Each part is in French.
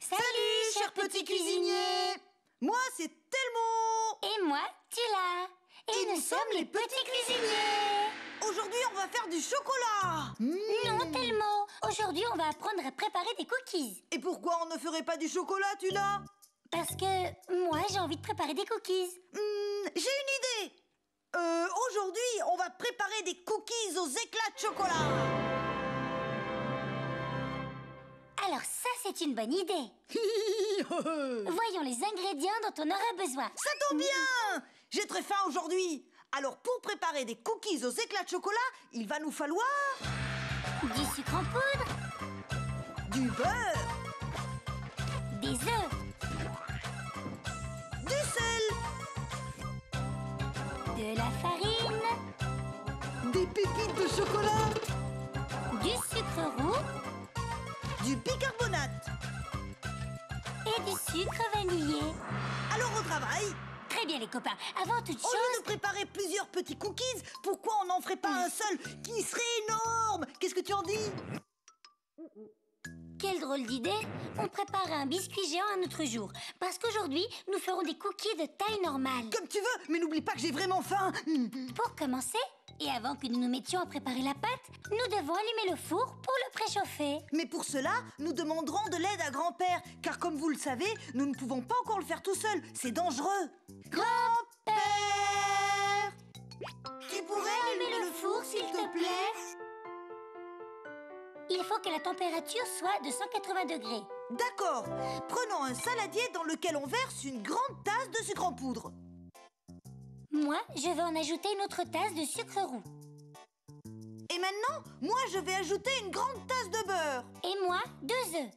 Salut, cher petit cuisinier! Moi, c'est Telmo! Et moi, Tila. Et nous sommes les petits cuisiniers. Aujourd'hui, on va faire du chocolat! Non, Telmo. Aujourd'hui, on va apprendre à préparer des cookies. Et pourquoi on ne ferait pas du chocolat, Tula? Parce que moi, j'ai envie de préparer des cookies. J'ai une idée! Aujourd'hui, on va préparer des cookies aux éclats de chocolat! Alors ça, c'est une bonne idée. Voyons les ingrédients dont on aura besoin. Ça tombe bien! J'ai très faim aujourd'hui. Alors, pour préparer des cookies aux éclats de chocolat, il va nous falloir... Du sucre en poudre, du beurre, des œufs, du sel, de la farine, des pépites de chocolat, du sucre roux du bicarbonate. et du sucre vanillé. Alors, au travail! Très bien, les copains. Avant toute Au lieu chose... de préparer plusieurs petits cookies, pourquoi on n'en ferait pas un seul qui serait énorme? Qu'est-ce que tu en dis? Quelle drôle d'idée! On prépare un biscuit géant un autre jour. Parce qu'aujourd'hui, nous ferons des cookies de taille normale. Comme tu veux, mais n'oublie pas que j'ai vraiment faim. Pour commencer, et avant que nous nous mettions à préparer la pâte, nous devons allumer le four pour le préchauffer. Mais pour cela, nous demanderons de l'aide à grand-père, car comme vous le savez, nous ne pouvons pas encore le faire tout seul. C'est dangereux. Grand-père! Tu pourrais allumer le four, s'il te plaît? Il faut que la température soit de 180 degrés. D'accord. Prenons un saladier dans lequel on verse une grande tasse de sucre en poudre. Moi, je vais en ajouter une autre tasse de sucre roux. Et maintenant, moi, je vais ajouter une grande tasse de beurre. Et moi, 2 œufs.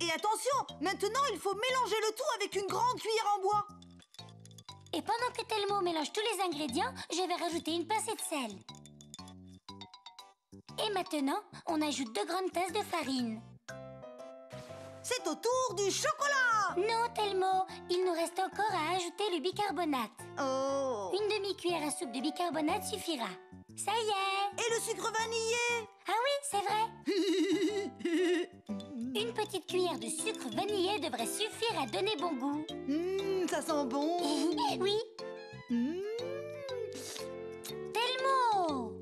Et attention, maintenant, il faut mélanger le tout avec une grande cuillère en bois. Et pendant que Telmo mélange tous les ingrédients, je vais rajouter une pincée de sel. Et maintenant, on ajoute 2 grandes tasses de farine. C'est au tour du chocolat. Non, Telmo, il nous reste encore à ajouter le bicarbonate. Oh. Une demi-cuillère à soupe de bicarbonate suffira. Ça y est. Et le sucre vanillé. Ah oui, c'est vrai. Une petite cuillère de sucre vanillé devrait suffire à donner bon goût. Ça sent bon. Oui. Telmo!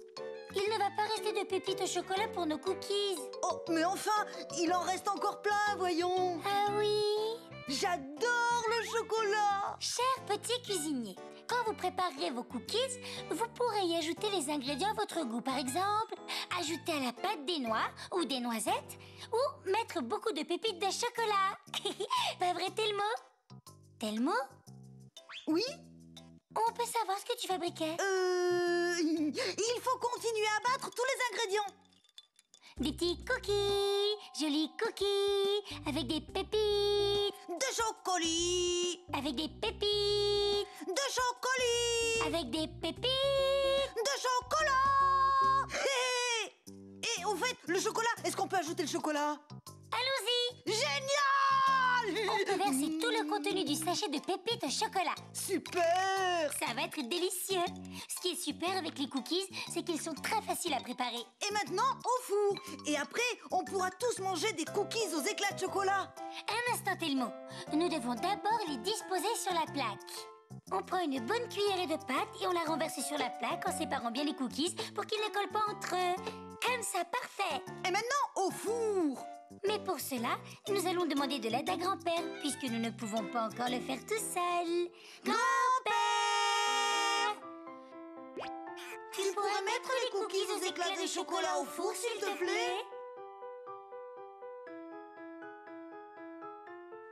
Il ne va pas rester de pépites au chocolat pour nos cookies. Oh, mais enfin, il en reste encore plein, voyons. Ah oui. J'adore le chocolat. Cher petit cuisinier, quand vous préparerez vos cookies, vous pourrez y ajouter les ingrédients à votre goût. Par exemple, ajouter à la pâte des noix ou des noisettes ou mettre beaucoup de pépites de chocolat. Pas vrai, Telmo? Telmo? Oui? On peut savoir ce que tu fabriquais? Il faut continuer à battre tous les ingrédients. Des petits cookies, jolis cookies, avec des pépites, De chocolat. avec des pépites, De chocolat. avec des pépites. De chocolat. Et au fait, le chocolat, est-ce qu'on peut ajouter le chocolat? Allons-y! Génial! On peut verser tout le contenu du sachet de pépites au chocolat. Super! Ça va être délicieux. Ce qui est super avec les cookies, c'est qu'ils sont très faciles à préparer. Et maintenant, au four. Et après, on pourra tous manger des cookies aux éclats de chocolat. Un instant, Telmo. Nous devons d'abord les disposer sur la plaque. On prend une bonne cuillerée de pâte et on la renverse sur la plaque en séparant bien les cookies pour qu'ils ne collent pas entre eux. Comme ça, parfait. Et maintenant, au four. Mais pour cela, nous allons demander de l'aide à grand-père, puisque nous ne pouvons pas encore le faire tout seul. Grand-père! Tu pourrais mettre les cookies aux éclats de chocolat au four, s'il te plaît?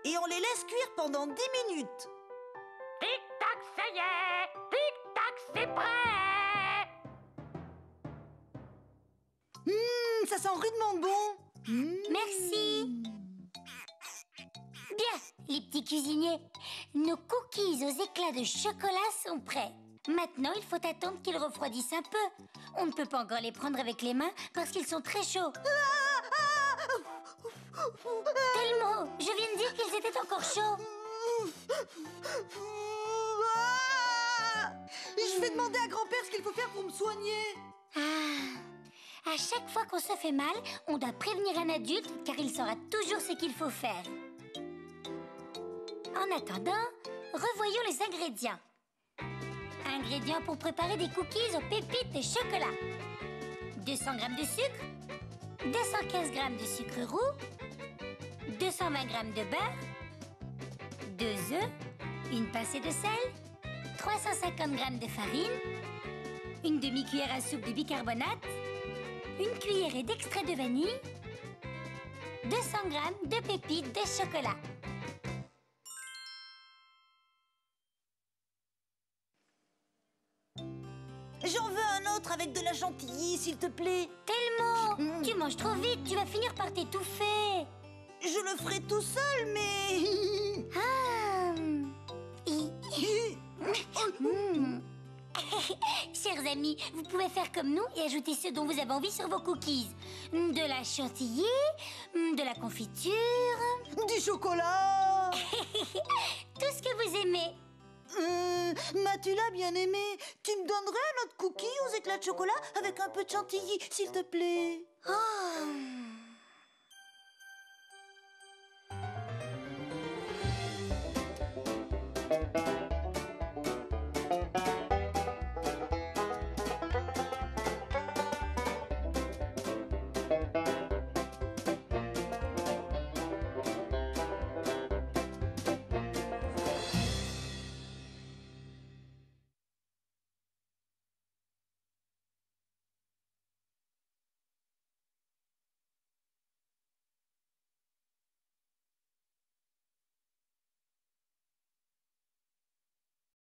Et on les laisse cuire pendant 10 minutes. Tic-tac, ça y est! Tic-tac, c'est prêt! Ça sent rudement bon. Merci. Bien, les petits cuisiniers, nos cookies aux éclats de chocolat sont prêts. Maintenant, il faut attendre qu'ils refroidissent un peu. On ne peut pas encore les prendre avec les mains parce qu'ils sont très chauds. Telmo, je viens de dire qu'ils étaient encore chauds. Je vais demander à grand-père ce qu'il faut faire pour me soigner. À chaque fois qu'on se fait mal, on doit prévenir un adulte car il saura toujours ce qu'il faut faire. En attendant, revoyons les ingrédients. Ingrédients pour préparer des cookies aux pépites de chocolat. 200 g de sucre, 215 g de sucre roux, 220 g de beurre, 2 œufs, une pincée de sel, 350 g de farine, une demi-cuillère à soupe de bicarbonate, une cuillerée d'extrait de vanille, 200 g de pépites de chocolat. J'en veux un autre avec de la chantilly, s'il te plaît. Telmo, tu manges trop vite, tu vas finir par t'étouffer. Je le ferai tout seul, mais... Chers amis, vous pouvez faire comme nous et ajouter ce dont vous avez envie sur vos cookies. De la chantilly, de la confiture... Du chocolat. Tout ce que vous aimez. Mathula, bien aimé, tu me donnerais un autre cookie aux éclats de chocolat avec un peu de chantilly, s'il te plaît? Oh.